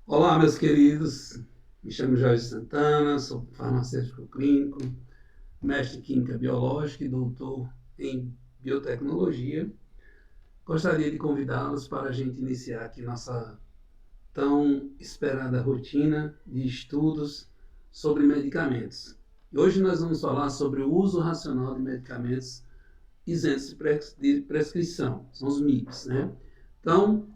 Olá, meus queridos. Me chamo Jorge Santana, sou farmacêutico clínico, mestre em química biológica e doutor em biotecnologia. Gostaria de convidá-los para a gente iniciar aqui nossa tão esperada rotina de estudos sobre medicamentos. E hoje nós vamos falar sobre o uso racional de medicamentos isentos de prescrição, são os MIPs, né? Então,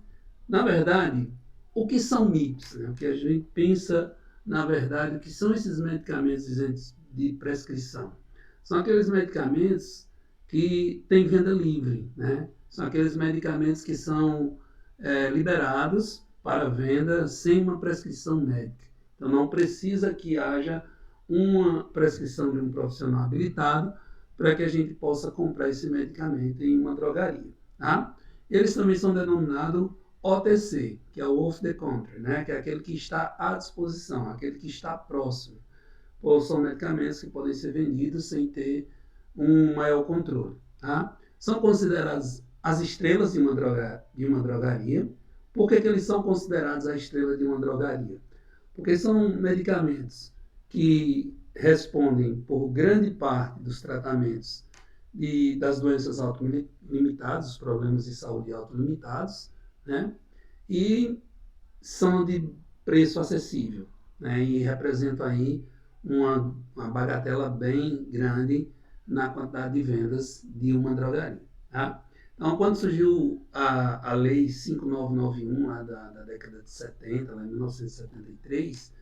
na verdade, o que são MIPs? Né? O que a gente pensa, na verdade, o que são esses medicamentos isentos de prescrição? São aqueles medicamentos que têm venda livre, né? São aqueles medicamentos que são liberados para venda sem uma prescrição médica. Então, não precisa que haja uma prescrição de um profissional habilitado para que a gente possa comprar esse medicamento em uma drogaria. Tá? Eles também são denominados OTC, que é o off the country, né? Que é aquele que está à disposição, aquele que está próximo. Ou são medicamentos que podem ser vendidos sem ter um maior controle. Tá? São considerados as estrelas de uma drogaria. Por que eles são considerados a estrela de uma drogaria? Porque são medicamentos que respondem por grande parte dos tratamentos das doenças autolimitadas, os problemas de saúde autolimitados, né? E são de preço acessível, né? E representam aí uma bagatela bem grande na quantidade de vendas de uma drogaria. Tá? Então, quando surgiu a Lei 5991, lá da década de 70, lá em 1973,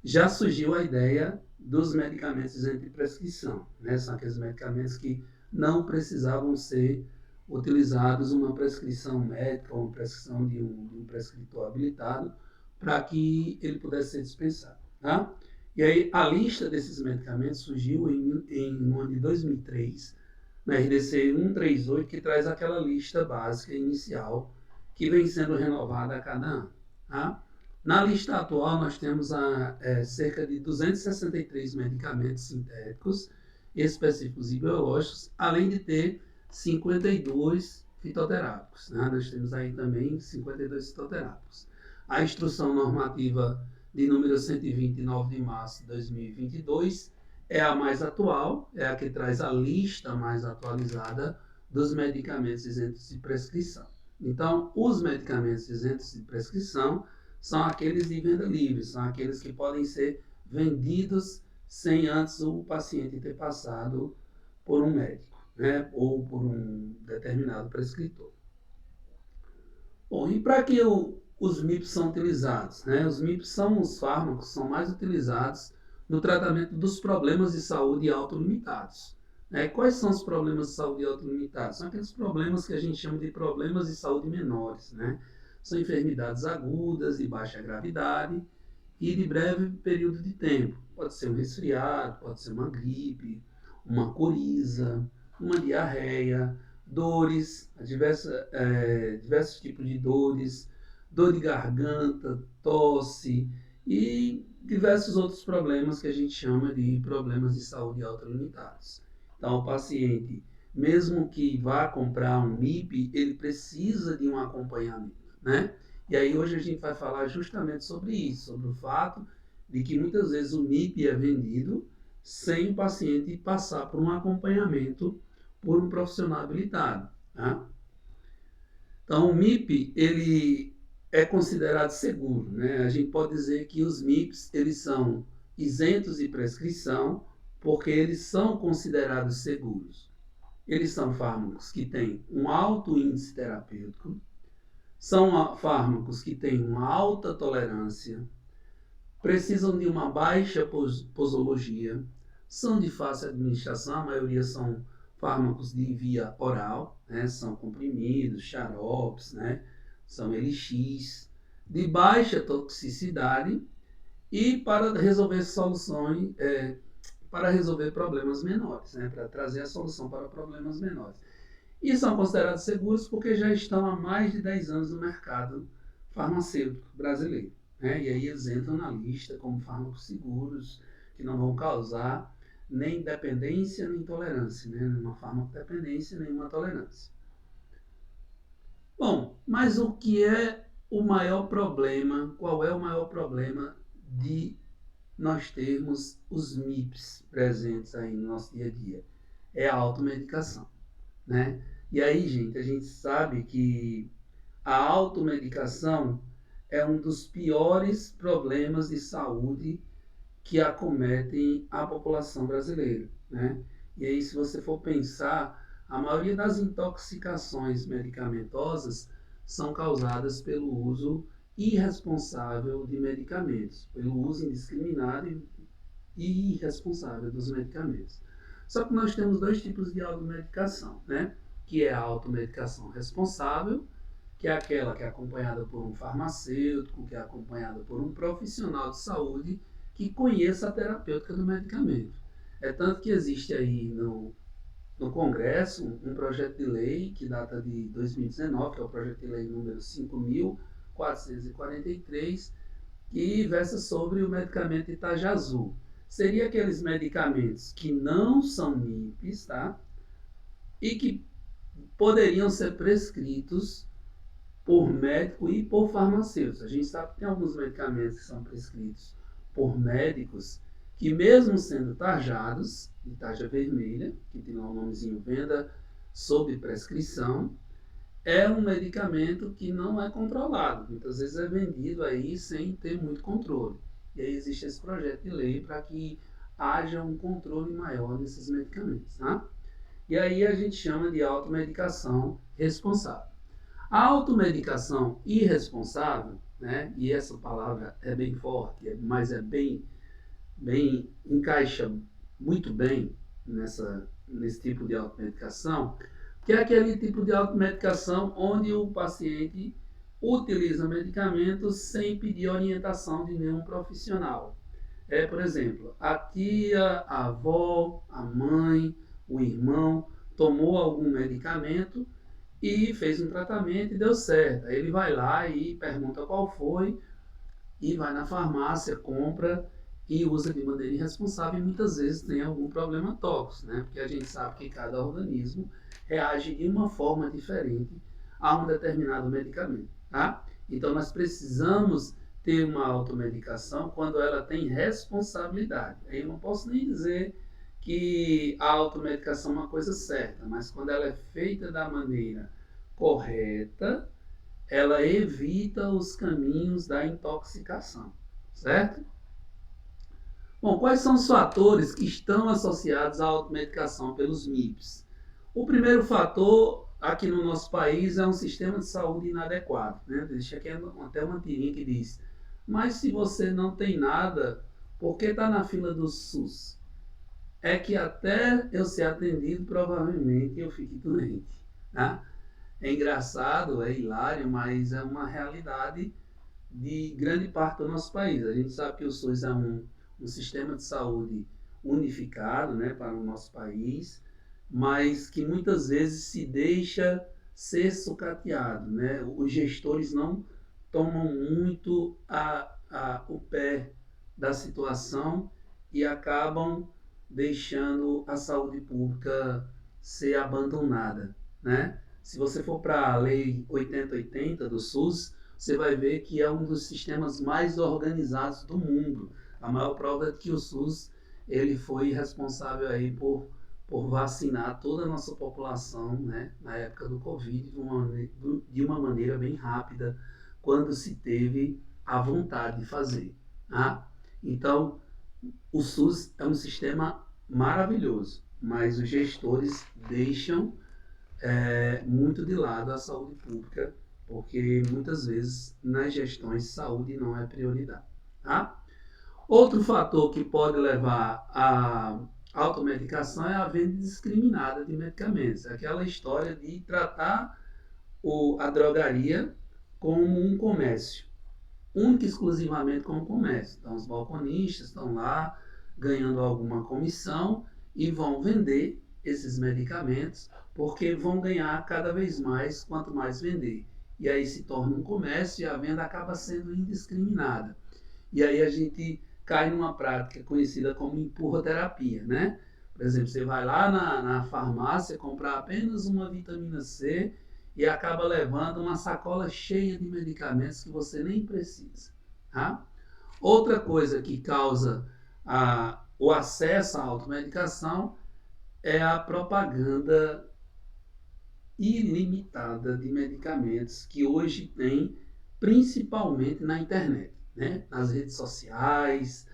já surgiu a ideia dos medicamentos entre prescrição. Né? São aqueles medicamentos que não precisavam ser utilizados uma prescrição médica ou uma prescrição de um prescritor habilitado para que ele pudesse ser dispensado. Tá? E aí a lista desses medicamentos surgiu no ano de 2003, na RDC 138, que traz aquela lista básica inicial que vem sendo renovada a cada ano. Tá? Na lista atual, nós temos cerca de 263 medicamentos sintéticos, específicos e biológicos, além de ter 52 fitoterápicos. Né? Nós temos aí também 52 fitoterápicos. A instrução normativa de número 129 de março de 2022 é a mais atual, é a que traz a lista mais atualizada dos medicamentos isentos de prescrição. Então, os medicamentos isentos de prescrição são aqueles de venda livre, são aqueles que podem ser vendidos sem antes o paciente ter passado por um médico, né, ou por um determinado prescritor. Bom, e para que os MIPs são utilizados? Né? Os MIPs são os fármacos que são mais utilizados no tratamento dos problemas de saúde autolimitados. Né? Quais são os problemas de saúde autolimitados? São aqueles problemas que a gente chama de problemas de saúde menores. Né? São enfermidades agudas, de baixa gravidade e de breve período de tempo. Pode ser um resfriado, pode ser uma gripe, uma coriza, uma diarreia, dores, diversos tipos de dores, dor de garganta, tosse e diversos outros problemas que a gente chama de problemas de saúde autolimitados. Então, o paciente, mesmo que vá comprar um MIP, ele precisa de um acompanhamento, né? E aí hoje a gente vai falar justamente sobre isso, sobre o fato de que muitas vezes o MIP é vendido sem o paciente passar por um acompanhamento por um profissional habilitado. Tá? Então, o MIP ele é considerado seguro. Né? A gente pode dizer que os MIPs eles são isentos de prescrição porque eles são considerados seguros. Eles são fármacos que têm um alto índice terapêutico, são fármacos que têm uma alta tolerância, precisam de uma baixa posologia, são de fácil administração, a maioria são fármacos de via oral, né? São comprimidos, xaropes, né? São elixis, de baixa toxicidade e para resolver soluções, para resolver problemas menores, né? Para trazer a solução para problemas menores. E são considerados seguros porque já estão há mais de 10 anos no mercado farmacêutico brasileiro. Né? E aí eles entram na lista como fármacos seguros, que não vão causar nem dependência nem intolerância, né? Nenhuma farmacodependência, nenhuma tolerância. Bom, mas o que é qual é o maior problema de nós termos os MIPs presentes aí no nosso dia a dia? É a automedicação, né? E aí, gente, a gente sabe que a automedicação é um dos piores problemas de saúde que acometem a população brasileira, né? E aí, se você for pensar, a maioria das intoxicações medicamentosas são causadas pelo uso irresponsável de medicamentos, pelo uso indiscriminado e irresponsável dos medicamentos. Só que nós temos dois tipos de automedicação, né? Que é a automedicação responsável, que é aquela que é acompanhada por um farmacêutico, que é acompanhada por um profissional de saúde que conheça a terapêutica do medicamento. É tanto que existe aí no Congresso um projeto de lei que data de 2019, que é o projeto de lei número 5.443, que versa sobre o medicamento Itajazul. Seria aqueles medicamentos que não são MIPs, tá? E que poderiam ser prescritos por médico e por farmacêuticos. A gente sabe que tem alguns medicamentos que são prescritos por médicos que, mesmo sendo tarjados, de tarja vermelha, que tem lá o nomezinho venda sob prescrição, é um medicamento que não é controlado. Muitas vezes é vendido aí sem ter muito controle. E aí existe esse projeto de lei para que haja um controle maior desses medicamentos, tá? E aí a gente chama de automedicação responsável. A automedicação irresponsável, né, e essa palavra é bem forte, mas encaixa muito bem nesse tipo de automedicação, que é aquele tipo de automedicação onde o paciente utiliza medicamentos sem pedir orientação de nenhum profissional. Por exemplo, a tia, a avó, a mãe, o irmão tomou algum medicamento e fez um tratamento e deu certo. Aí ele vai lá e pergunta qual foi e vai na farmácia, compra e usa de maneira irresponsável e muitas vezes tem algum problema tóxico, né? Porque a gente sabe que cada organismo reage de uma forma diferente a um determinado medicamento, tá? Então nós precisamos ter uma automedicação quando ela tem responsabilidade. Aí eu não posso nem dizer que a automedicação é uma coisa certa, mas quando ela é feita da maneira correta, ela evita os caminhos da intoxicação, certo? Bom, quais são os fatores que estão associados à automedicação pelos MIPs? O primeiro fator aqui no nosso país é um sistema de saúde inadequado, né? Deixa aqui até uma tirinha que diz, mas se você não tem nada, por que está na fila do SUS? É que até eu ser atendido, provavelmente eu fique doente, tá? É engraçado, é hilário, mas é uma realidade de grande parte do nosso país. A gente sabe que o SUS é um sistema de saúde unificado, né, para o nosso país, mas que muitas vezes se deixa ser sucateado, né? Os gestores não tomam muito o pé da situação e acabam deixando a saúde pública ser abandonada, né? Se você for para a Lei 8080 do SUS, você vai ver que é um dos sistemas mais organizados do mundo. A maior prova é que o SUS ele foi responsável aí por vacinar toda a nossa população, né, na época do Covid de uma maneira bem rápida, quando se teve a vontade de fazer. Tá? Então, o SUS é um sistema maravilhoso, mas os gestores deixam muito de lado a saúde pública, porque muitas vezes nas gestões saúde não é prioridade. Tá? Outro fator que pode levar à automedicação é a venda indiscriminada de medicamentos. Aquela história de tratar a drogaria como um comércio, única e exclusivamente como comércio. Então os balconistas estão lá ganhando alguma comissão e vão vender esses medicamentos porque vão ganhar cada vez mais quanto mais vender. E aí se torna um comércio e a venda acaba sendo indiscriminada. E aí a gente cai numa prática conhecida como empurroterapia, né? Por exemplo, você vai lá na farmácia comprar apenas uma vitamina C e acaba levando uma sacola cheia de medicamentos que você nem precisa. Tá? Outra coisa que causa o acesso à automedicação é a propaganda ilimitada de medicamentos que hoje tem, principalmente na internet, né? Nas redes sociais,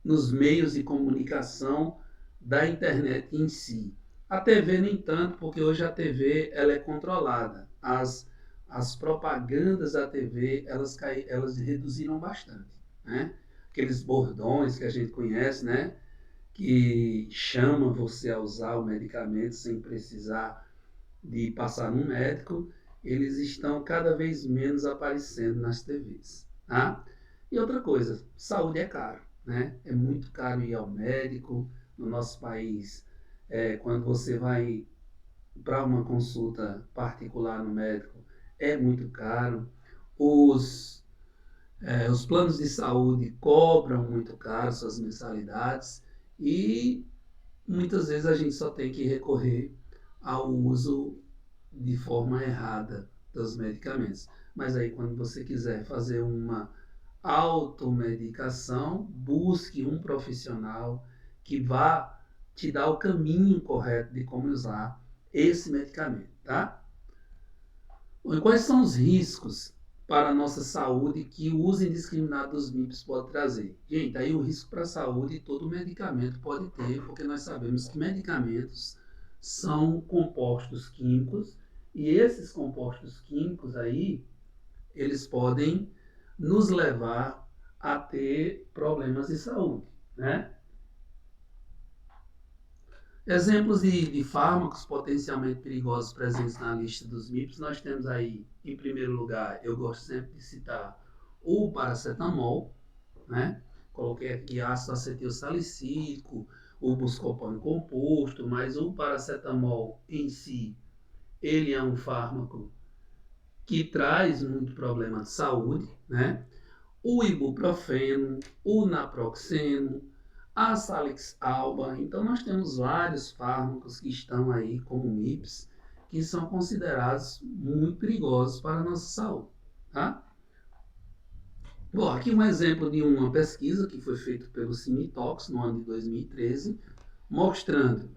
nos meios de comunicação da internet em si. A TV nem tanto, porque hoje a TV ela é controlada. As propagandas da TV elas reduziram bastante, né? Aqueles bordões que a gente conhece, né? Que chama você a usar o medicamento sem precisar de passar no médico, eles estão cada vez menos aparecendo nas TVs, tá? E outra coisa, saúde é caro, né? É muito caro ir ao médico. No nosso país, quando você vai para uma consulta particular no médico, é muito caro. Os planos de saúde cobram muito caro suas mensalidades e muitas vezes a gente só tem que recorrer ao uso de forma errada dos medicamentos. Mas aí quando você quiser fazer uma automedicação, busque um profissional que vá te dar o caminho correto de como usar esse medicamento, tá? E quais são os riscos para a nossa saúde que o uso indiscriminado dos MIPs pode trazer? Gente, aí o risco para a saúde todo medicamento pode ter, porque nós sabemos que medicamentos são compostos químicos e esses compostos químicos aí, eles podem nos levar a ter problemas de saúde, né? Exemplos de fármacos potencialmente perigosos presentes na lista dos MIPs, nós temos aí, em primeiro lugar, eu gosto sempre de citar o paracetamol, né? Coloquei aqui ácido acetil salicílico, o buscopan composto, mas o paracetamol em si, ele é um fármaco que traz muito problema de saúde, né? O ibuprofeno, o naproxeno, a Salix alba. Então, nós temos vários fármacos que estão aí como MIPs, que são considerados muito perigosos para a nossa saúde. Tá? Bom, aqui um exemplo de uma pesquisa que foi feita pelo Cimitox no ano de 2013, mostrando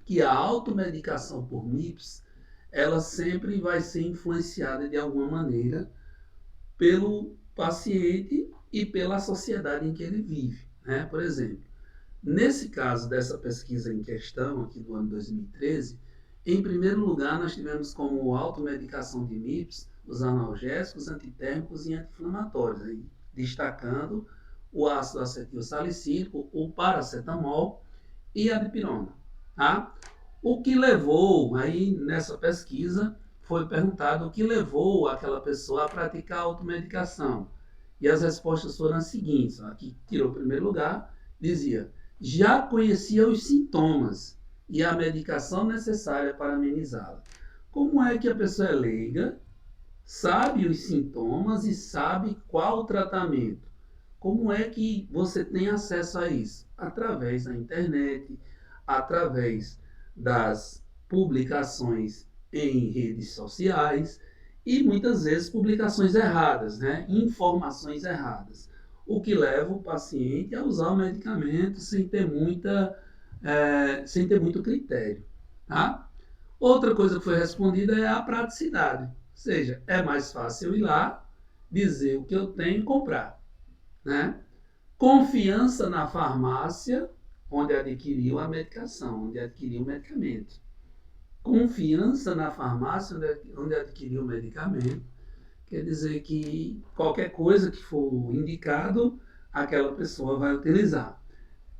que a automedicação por MIPs, ela sempre vai ser influenciada de alguma maneira pelo paciente e pela sociedade em que ele vive. Né? Por exemplo, nesse caso dessa pesquisa em questão, aqui do ano 2013, em primeiro lugar nós tivemos como automedicação de MIPs os analgésicos, antitérmicos e anti-inflamatórios, aí, destacando o ácido acetil salicílico, o paracetamol e a dipirona. Tá? O que levou, aí nessa pesquisa, foi perguntado o que levou aquela pessoa a praticar a automedicação. E as respostas foram as seguintes. Aqui tirou o primeiro lugar, dizia: já conhecia os sintomas e a medicação necessária para amenizá-la. Como é que a pessoa é leiga, sabe os sintomas e sabe qual o tratamento? Como é que você tem acesso a isso? Através da internet, através das publicações em redes sociais e muitas vezes publicações erradas, né? Informações erradas, o que leva o paciente a usar o medicamento sem ter muito critério. Tá? Outra coisa que foi respondida é a praticidade, ou seja, é mais fácil ir lá, dizer o que eu tenho e comprar. Né? Confiança na farmácia onde adquiriu a medicação, onde adquiriu o medicamento. Confiança na farmácia onde adquiriu o medicamento quer dizer que qualquer coisa que for indicado, aquela pessoa vai utilizar.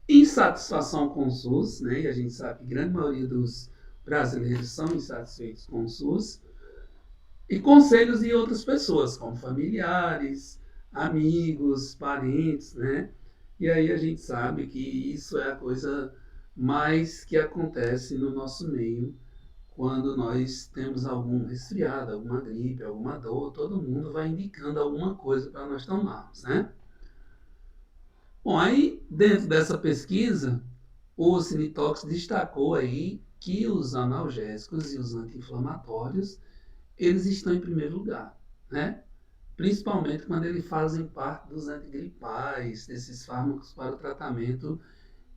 Insatisfação com o SUS, né? E a gente sabe que a grande maioria dos brasileiros são insatisfeitos com o SUS. E conselhos de outras pessoas, como familiares, amigos, parentes, né? E aí a gente sabe que isso é a coisa mais que acontece no nosso meio quando nós temos algum resfriado, alguma gripe, alguma dor, todo mundo vai indicando alguma coisa para nós tomarmos, né? Bom, aí dentro dessa pesquisa, o Cimitox destacou aí que os analgésicos e os anti-inflamatórios, eles estão em primeiro lugar, né? Principalmente quando eles fazem parte dos antigripais, desses fármacos para o tratamento,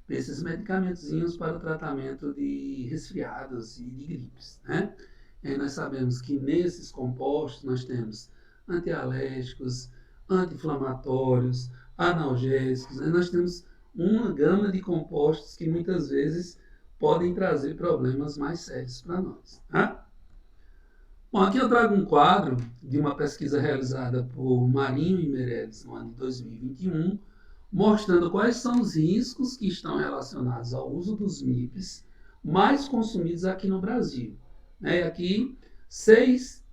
desses medicamentozinhos para o tratamento de resfriados e de gripes, né? E aí nós sabemos que nesses compostos nós temos antialérgicos, anti-inflamatórios, analgésicos, né? Nós temos uma gama de compostos que muitas vezes podem trazer problemas mais sérios para nós, tá? Bom, aqui eu trago um quadro de uma pesquisa realizada por Marinho e Meirelles no ano de 2021, mostrando quais são os riscos que estão relacionados ao uso dos MIPs mais consumidos aqui no Brasil. E aqui, seis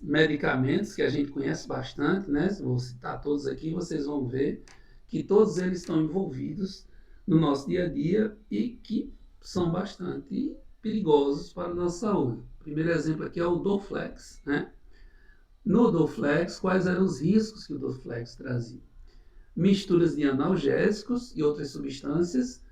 medicamentos que a gente conhece bastante, né? Vou citar todos aqui, vocês vão ver que todos eles estão envolvidos no nosso dia a dia e que são bastante perigosos para a nossa saúde. O primeiro exemplo aqui é o Dorflex, né? No Dorflex, quais eram os riscos que o Dorflex trazia? Misturas de analgésicos e outras substâncias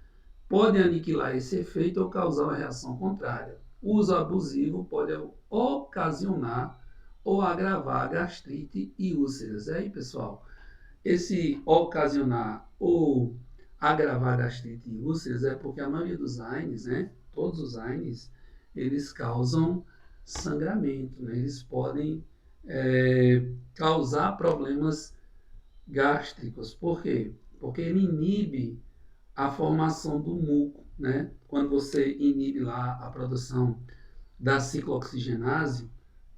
podem aniquilar esse efeito ou causar uma reação contrária. O uso abusivo pode ocasionar ou agravar gastrite e úlceras. E aí, pessoal, esse ocasionar ou agravar gastrite e úlceras é porque a maioria dos AINES, né, todos os AINES, eles causam sangramento, né? Eles podem causar problemas gástricos. Por quê? Porque ele inibe a formação do muco, né? Quando você inibe lá a produção da ciclooxigenase,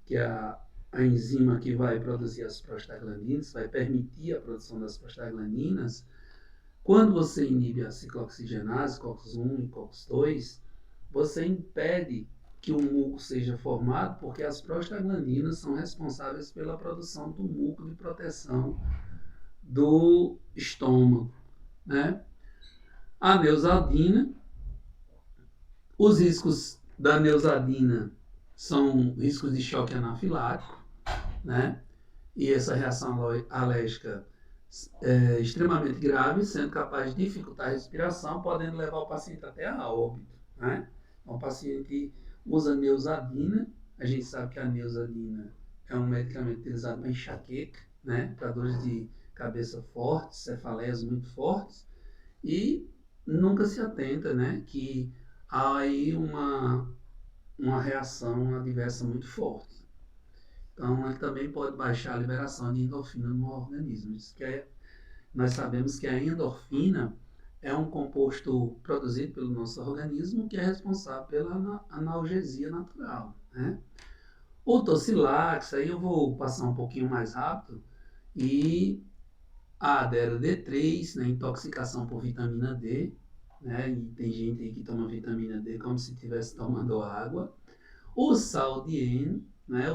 que é a enzima que vai produzir as prostaglandinas, vai permitir a produção das prostaglandinas, quando você inibe a ciclooxigenase, COX-1 e COX-2, você impede que o muco seja formado, porque as prostaglandinas são responsáveis pela produção do muco de proteção do estômago, né? A neosaldina, os riscos da neosaldina são riscos de choque anafilático, né? E essa reação alérgica é extremamente grave, sendo capaz de dificultar a respiração, podendo levar o paciente até a óbito, né? Então, o paciente usa neosaldina, a gente sabe que a neosaldina é um medicamento utilizado para enxaqueca, né? Para dores de cabeça fortes, cefaleias muito fortes, e nunca se atenta, né, que há aí uma reação adversa muito forte. Então, ele também pode baixar a liberação de endorfina no organismo. Isso que nós sabemos que a endorfina é um composto produzido pelo nosso organismo que é responsável pela analgesia natural, né? O Tocilax, aí eu vou passar um pouquinho mais rápido, e a DD3, né, intoxicação por vitamina D, né, e tem gente aí que toma vitamina D como se estivesse tomando água. O Sal-DM, né,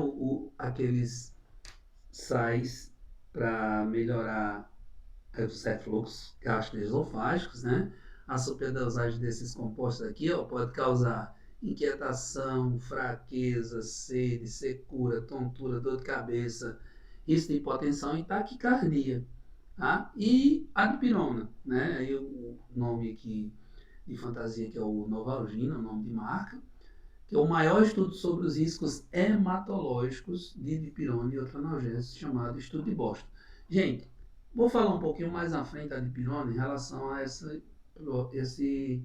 aqueles sais para melhorar os refluxos gastroesofágicos, né? A superdosagem desses compostos aqui, ó, pode causar inquietação, fraqueza, sede, secura, tontura, dor de cabeça, risco de hipotensão e taquicardia. Tá? E a dipirona, né? Aí o nome aqui de fantasia que é o Novalgina, o nome de marca, que é o maior estudo sobre os riscos hematológicos de dipirona e outros analgésicos, chamado Estudo de Boston. Gente, vou falar um pouquinho mais à frente da dipirona em relação a esse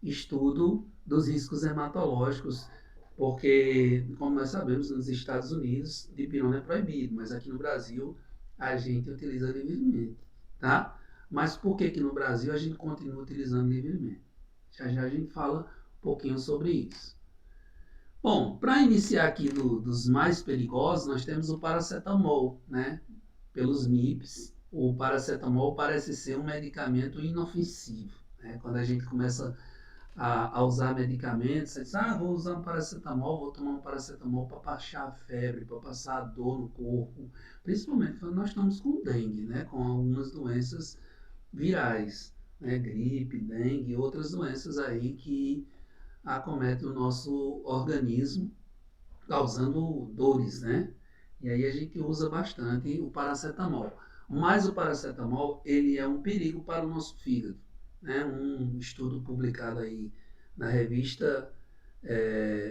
estudo dos riscos hematológicos, porque, como nós sabemos, nos Estados Unidos, dipirona é proibido, mas aqui no Brasil a gente utiliza livremente, tá? Mas por que no Brasil a gente continua utilizando livremente? Já já a gente fala um pouquinho sobre isso. Bom, para iniciar aqui dos mais perigosos, nós temos o paracetamol, né? Pelos MIPs, o paracetamol parece ser um medicamento inofensivo, né? Quando a gente começa a usar medicamentos, você diz, vou usar um paracetamol, vou tomar um paracetamol para baixar a febre, para passar a dor no corpo, principalmente quando nós estamos com dengue, né? Com algumas doenças virais, né? Gripe, dengue e outras doenças aí que acometem o nosso organismo, causando dores, né? E aí a gente usa bastante o paracetamol. Mas o paracetamol, ele é um perigo para o nosso fígado, né? Um estudo publicado aí na revista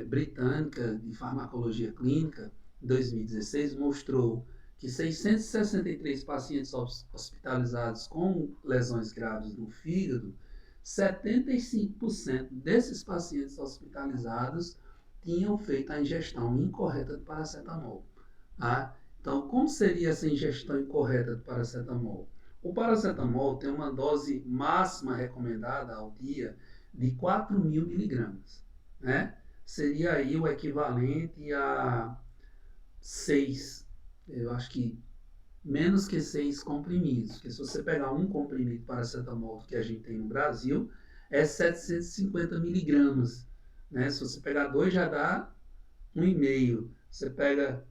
britânica de farmacologia clínica, em 2016, mostrou que 663 pacientes hospitalizados com lesões graves no fígado, 75% desses pacientes hospitalizados tinham feito a ingestão incorreta de paracetamol. Tá? Então, como seria essa ingestão incorreta de paracetamol? O paracetamol tem uma dose máxima recomendada ao dia de 4.000 miligramas, né? Seria aí o equivalente a 6, eu acho que menos que 6 comprimidos, porque se você pegar um comprimido de paracetamol que a gente tem no Brasil, é 750 miligramas, né? Se você pegar 2 já dá 1,5, você pega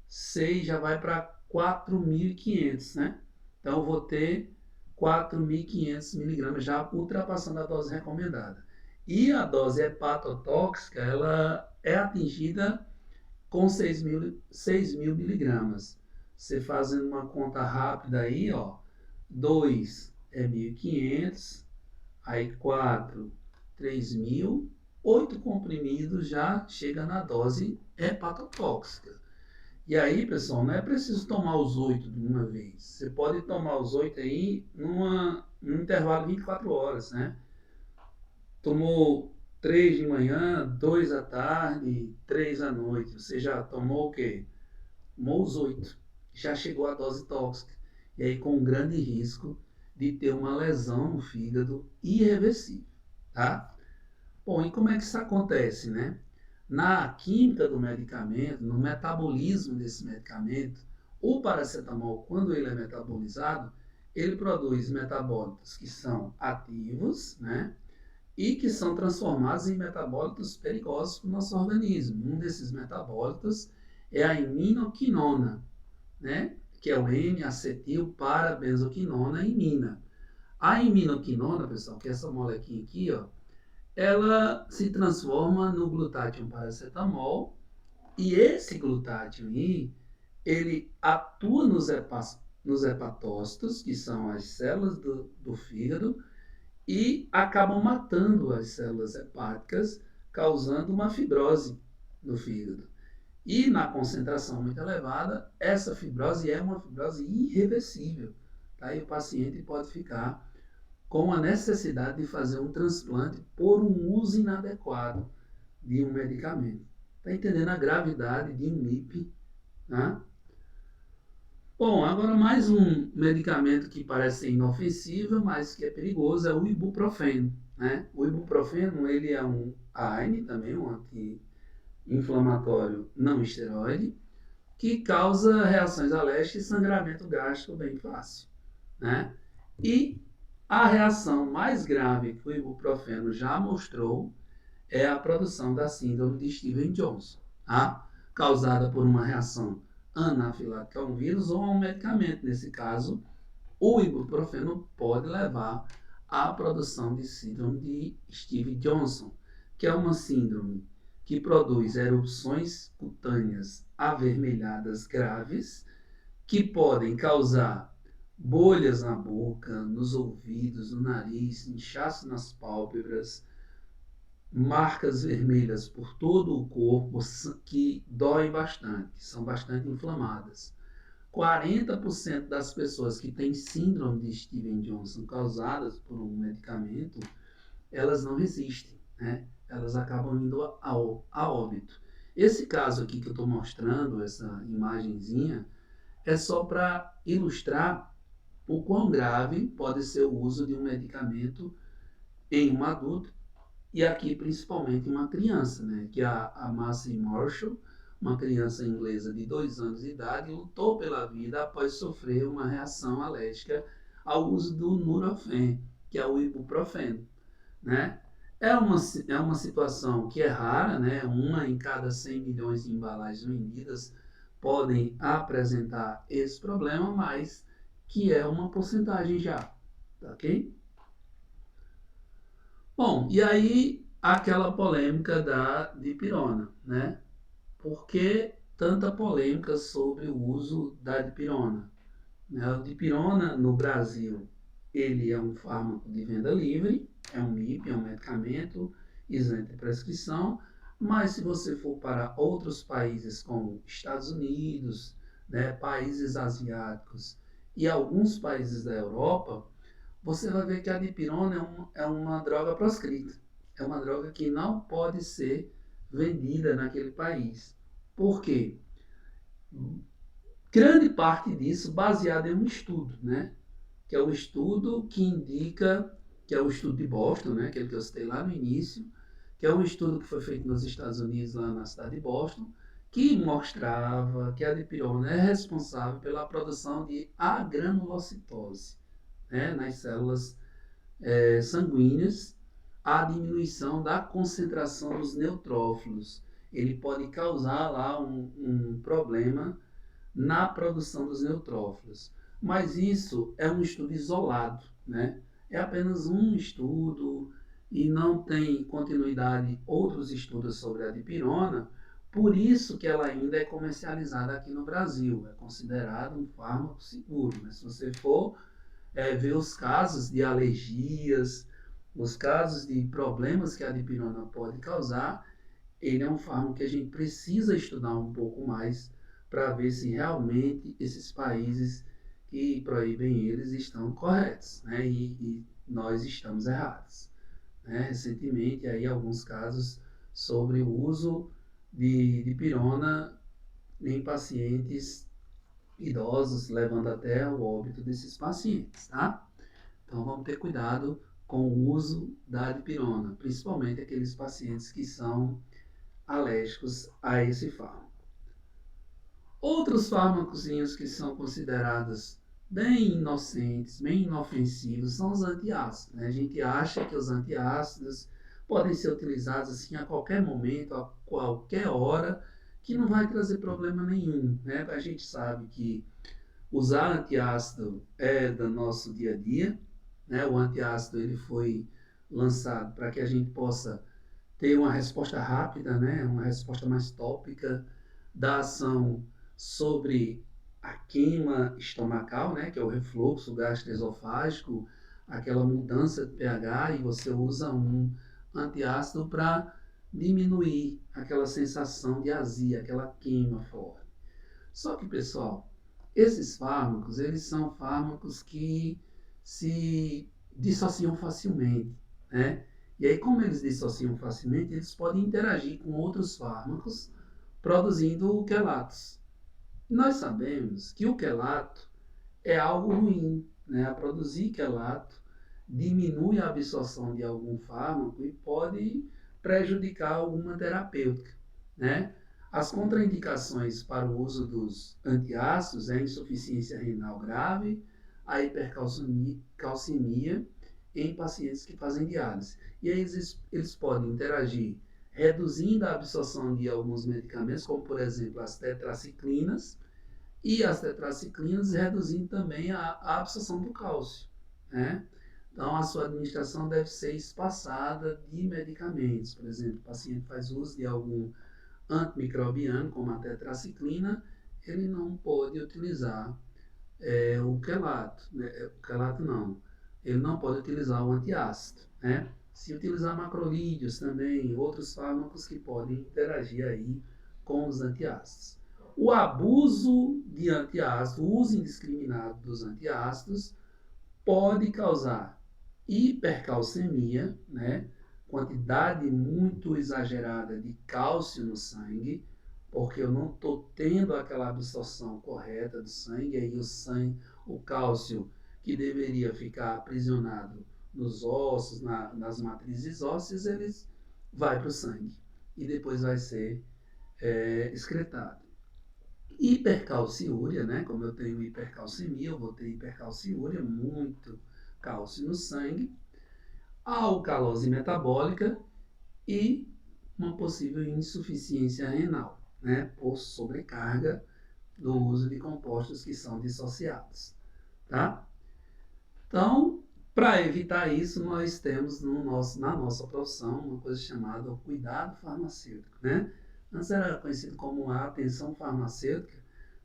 6 já vai para 4.500, né? Então eu vou ter 4.500 miligramas já ultrapassando a dose recomendada. E a dose hepatotóxica, ela é atingida com 6.000 miligramas. Você fazendo uma conta rápida aí, ó, 2 é 1.500, aí 4, 3.000, 8 comprimidos já chega na dose hepatotóxica. E aí, pessoal, não é preciso tomar os 8 de uma vez. Você pode tomar os 8 aí num intervalo de 24 horas, né? Tomou 3 de manhã, 2 à tarde, 3 à noite. Você já tomou o quê? Tomou os 8. Já chegou à dose tóxica. E aí com um grande risco de ter uma lesão no fígado irreversível, tá? Bom, e como é que isso acontece, né? Na química do medicamento, no metabolismo desse medicamento, o paracetamol, quando ele é metabolizado, ele produz metabólitos que são ativos, né? E que são transformados em metabólitos perigosos para o nosso organismo. Um desses metabólitos é a iminoquinona, né? Que é o N-acetil-parabenzoquinona imina. A iminoquinona, pessoal, que é essa molequinha aqui, ó, ela se transforma no glutátium paracetamol e esse glutátium aí, ele atua nos hepatócitos, que são as células do fígado, e acabam matando as células hepáticas, causando uma fibrose no fígado. E na concentração muito elevada, essa fibrose é uma fibrose irreversível. Tá? E o paciente pode ficar com a necessidade de fazer um transplante por um uso inadequado de um medicamento. Está entendendo a gravidade de um MIP? Tá? Bom, agora mais um medicamento que parece ser inofensivo, mas que é perigoso, é o ibuprofeno. Né? O ibuprofeno ele é um AINE, também um anti-inflamatório não esteroide, que causa reações alérgicas e sangramento gástrico bem fácil. Né? E a reação mais grave que o ibuprofeno já mostrou é a produção da síndrome de Stevens-Johnson, tá? Causada por uma reação anafilática a um vírus ou a um medicamento. Nesse caso, o ibuprofeno pode levar à produção de síndrome de Stevens-Johnson, que é uma síndrome que produz erupções cutâneas avermelhadas graves, que podem causar bolhas na boca, nos ouvidos, no nariz, inchaço nas pálpebras, marcas vermelhas por todo o corpo que doem bastante, que são bastante inflamadas. 40% das pessoas que têm síndrome de Stevens-Johnson causadas por um medicamento, elas não resistem, né? Elas acabam indo a óbito. Esse caso aqui que eu estou mostrando, essa imagenzinha, é só para ilustrar o quão grave pode ser o uso de um medicamento em um adulto e aqui principalmente em uma criança, né? Que a Massey Marshall, uma criança inglesa de 2 anos de idade, lutou pela vida após sofrer uma reação alérgica ao uso do Nurofen, que é o ibuprofeno, né? É uma situação que é rara, né? Uma em cada 100 milhões de embalagens vendidas podem apresentar esse problema, mas que é uma porcentagem já, tá ok? Bom, e aí aquela polêmica da dipirona, né? Por que tanta polêmica sobre o uso da dipirona? A dipirona no Brasil, ele é um fármaco de venda livre, é um MIP, é um medicamento isento de prescrição, Mas se você for para outros países como Estados Unidos, né, países asiáticos e alguns países da Europa, você vai ver que a dipirona é uma droga proscrita. É uma droga que não pode ser vendida naquele país. Por quê? Grande parte disso baseado em um estudo, né? Que é um estudo que indica, que é o estudo de Boston, né? Aquele que eu citei lá no início, que é um estudo que foi feito nos Estados Unidos, lá na cidade de Boston, que mostrava que a dipirona é responsável pela produção de agranulocitose, né? Nas células sanguíneas, a diminuição da concentração dos neutrófilos. Ele pode causar lá um problema na produção dos neutrófilos. Mas isso é um estudo isolado, né? É apenas um estudo e não tem continuidade outros estudos sobre a dipirona, por isso que ela ainda é comercializada aqui no Brasil. É considerado um fármaco seguro. Mas se você for ver os casos de alergias, os casos de problemas que a dipirona pode causar, ele é um fármaco que a gente precisa estudar um pouco mais para ver se realmente esses países que proíbem eles estão corretos, né? E nós estamos errados. Né? Recentemente, aí, alguns casos sobre o uso de dipirona em pacientes idosos, levando até o óbito desses pacientes, tá? Então vamos ter cuidado com o uso da dipirona, principalmente aqueles pacientes que são alérgicos a esse fármaco. Outros fármacos que são considerados bem inocentes, bem inofensivos, são os antiácidos. Né? A gente acha que os antiácidos podem ser utilizados assim a qualquer momento, a qualquer hora, que não vai trazer problema nenhum. Né? A gente sabe que usar antiácido é do nosso dia a dia. Né? O antiácido ele foi lançado para que a gente possa ter uma resposta rápida, né? Uma resposta mais tópica da ação sobre a queima estomacal, né? Que é o refluxo gastroesofágico, aquela mudança de pH, e você usa um antiácido para diminuir aquela sensação de azia, aquela queima forte. Só que, pessoal, esses fármacos, eles são fármacos que se dissociam facilmente, né? E aí, como eles dissociam facilmente, eles podem interagir com outros fármacos, produzindo quelatos. Nós sabemos que o quelato é algo ruim, né? A produzir quelato diminui a absorção de algum fármaco e pode prejudicar alguma terapêutica, né? As contraindicações para o uso dos antiácidos é a insuficiência renal grave, a hipercalcemia em pacientes que fazem diálise. E aí eles podem interagir reduzindo a absorção de alguns medicamentos, como por exemplo as tetraciclinas, e as tetraciclinas reduzindo também a absorção do cálcio. Né? Então, a sua administração deve ser espaçada de medicamentos. Por exemplo, o paciente faz uso de algum antimicrobiano, como a tetraciclina, ele não pode utilizar o quelato. Né? O quelato não. Ele não pode utilizar o antiácido. Né? Se utilizar macrolídeos também, outros fármacos que podem interagir aí com os antiácidos. O abuso de antiácido, o uso indiscriminado dos antiácidos, pode causar hipercalcemia, né? Quantidade muito exagerada de cálcio no sangue, porque eu não estou tendo aquela absorção correta do sangue, aí o cálcio que deveria ficar aprisionado nos ossos, nas matrizes ósseas, ele vai para o sangue e depois vai ser excretado. Hipercalciúria, né? Como eu tenho hipercalcemia, eu vou ter hipercalciúria, muito cálcio no sangue, alcalose metabólica e uma possível insuficiência renal, né? Por sobrecarga do uso de compostos que são dissociados, tá? Então, para evitar isso, nós temos na nossa profissão uma coisa chamada cuidado farmacêutico, né? Antes era conhecido como a atenção farmacêutica,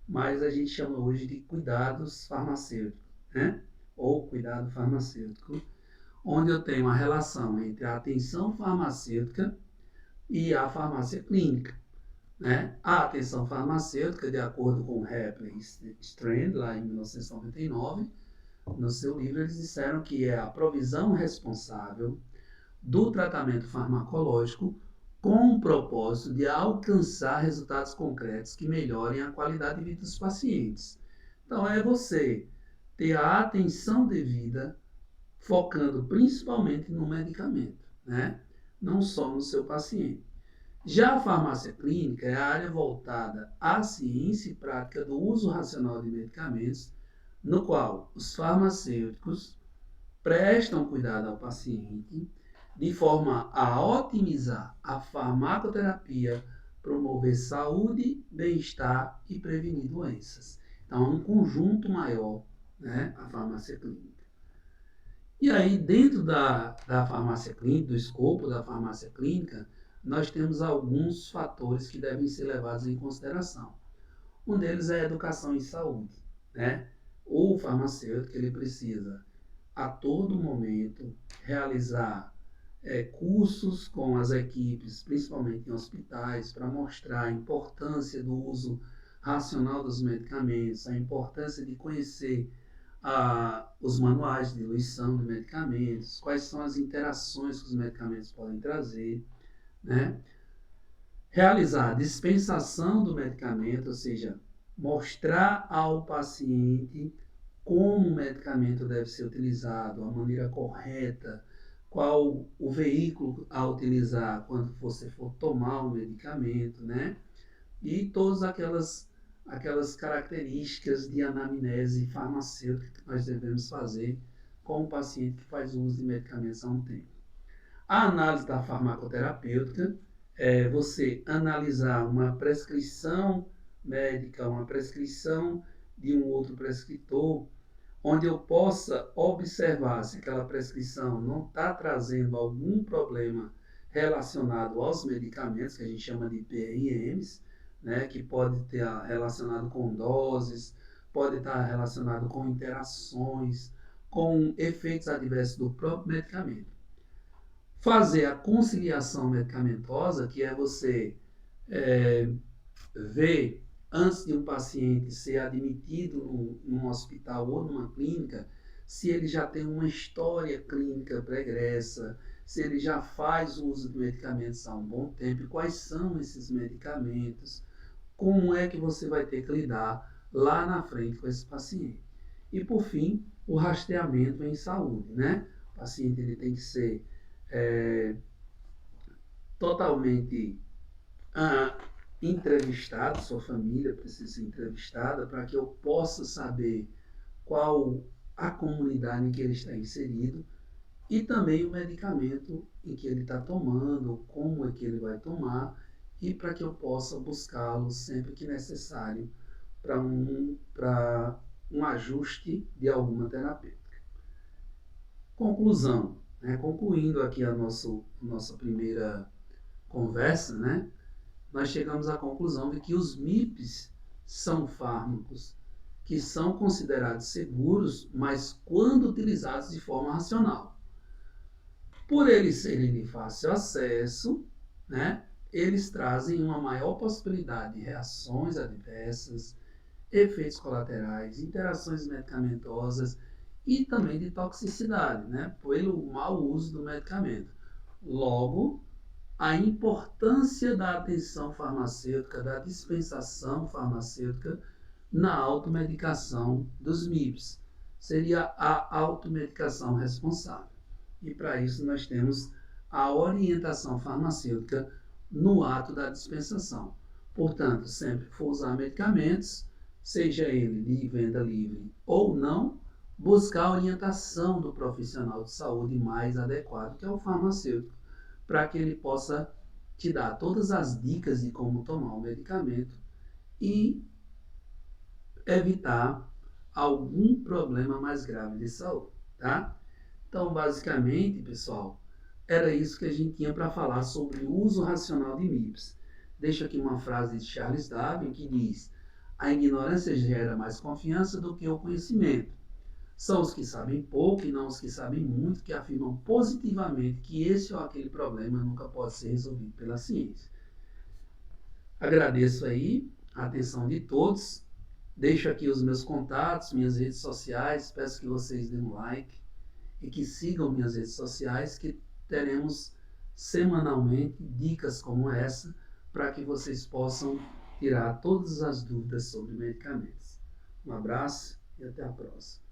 mas a gente chama hoje de cuidados farmacêuticos, né? Ou cuidado farmacêutico, onde eu tenho uma relação entre a atenção farmacêutica e a farmácia clínica. Né? A atenção farmacêutica, de acordo com Hepler e Strand, lá em 1999, no seu livro eles disseram que é a provisão responsável do tratamento farmacológico com o propósito de alcançar resultados concretos que melhorem a qualidade de vida dos pacientes. Então, é você ter a atenção devida, focando principalmente no medicamento, né? Não só no seu paciente. Já a farmácia clínica é a área voltada à ciência e prática do uso racional de medicamentos, no qual os farmacêuticos prestam cuidado ao paciente de forma a otimizar a farmacoterapia, promover saúde, bem-estar e prevenir doenças. Então, é um conjunto maior, né, a farmácia clínica. E aí, dentro da farmácia clínica, do escopo da farmácia clínica, nós temos alguns fatores que devem ser levados em consideração. Um deles é a educação em saúde, né? O farmacêutico, ele precisa, a todo momento, realizar cursos com as equipes, principalmente em hospitais, para mostrar a importância do uso racional dos medicamentos, a importância de conhecer os manuais de diluição de medicamentos, quais são as interações que os medicamentos podem trazer, né? Realizar a dispensação do medicamento, ou seja, mostrar ao paciente como o medicamento deve ser utilizado, a maneira correta, qual o veículo a utilizar quando você for tomar o medicamento, né? E todas aquelas características de anamnese farmacêutica que nós devemos fazer com o paciente que faz uso de medicamentos há um tempo. A análise da farmacoterapêutica é você analisar uma prescrição médica, uma prescrição de um outro prescritor, onde eu possa observar se aquela prescrição não está trazendo algum problema relacionado aos medicamentos, que a gente chama de PRMs, né, que pode estar relacionado com doses, pode estar relacionado com interações, com efeitos adversos do próprio medicamento. Fazer a conciliação medicamentosa, que é você ver, antes de um paciente ser admitido num hospital ou numa clínica, se ele já tem uma história clínica pregressa, se ele já faz uso de medicamentos há um bom tempo, e quais são esses medicamentos, como é que você vai ter que lidar lá na frente com esse paciente. E, por fim, o rastreamento em saúde, né? O paciente ele tem que ser totalmente entrevistado, sua família precisa ser entrevistada para que eu possa saber qual a comunidade em que ele está inserido e também o medicamento em que ele está tomando, como é que ele vai tomar e para que eu possa buscá-lo sempre que necessário para um ajuste de alguma terapêutica. Conclusão, né? Concluindo aqui a nossa primeira conversa, né? Nós chegamos à conclusão de que os MIPs são fármacos que são considerados seguros, mas quando utilizados de forma racional. Por eles serem de fácil acesso, né, eles trazem uma maior possibilidade de reações adversas, efeitos colaterais, interações medicamentosas e também de toxicidade, né, pelo mau uso do medicamento. Logo, a importância da atenção farmacêutica, da dispensação farmacêutica na automedicação dos MIPs. Seria a automedicação responsável. E para isso nós temos a orientação farmacêutica no ato da dispensação. Portanto, sempre que for usar medicamentos, seja ele de venda livre ou não, buscar a orientação do profissional de saúde mais adequado, que é o farmacêutico, para que ele possa te dar todas as dicas de como tomar o medicamento e evitar algum problema mais grave de saúde, tá? Então, basicamente, pessoal, era isso que a gente tinha para falar sobre o uso racional de MIPs. Deixo aqui uma frase de Charles Darwin que diz: a ignorância gera mais confiança do que o conhecimento, São os que sabem pouco e não os que sabem muito, que afirmam positivamente que esse ou aquele problema nunca pode ser resolvido pela ciência. Agradeço aí a atenção de todos. Deixo aqui os meus contatos, minhas redes sociais. Peço que vocês deem um like e que sigam minhas redes sociais, que teremos semanalmente dicas como essa para que vocês possam tirar todas as dúvidas sobre medicamentos. Um abraço e até a próxima.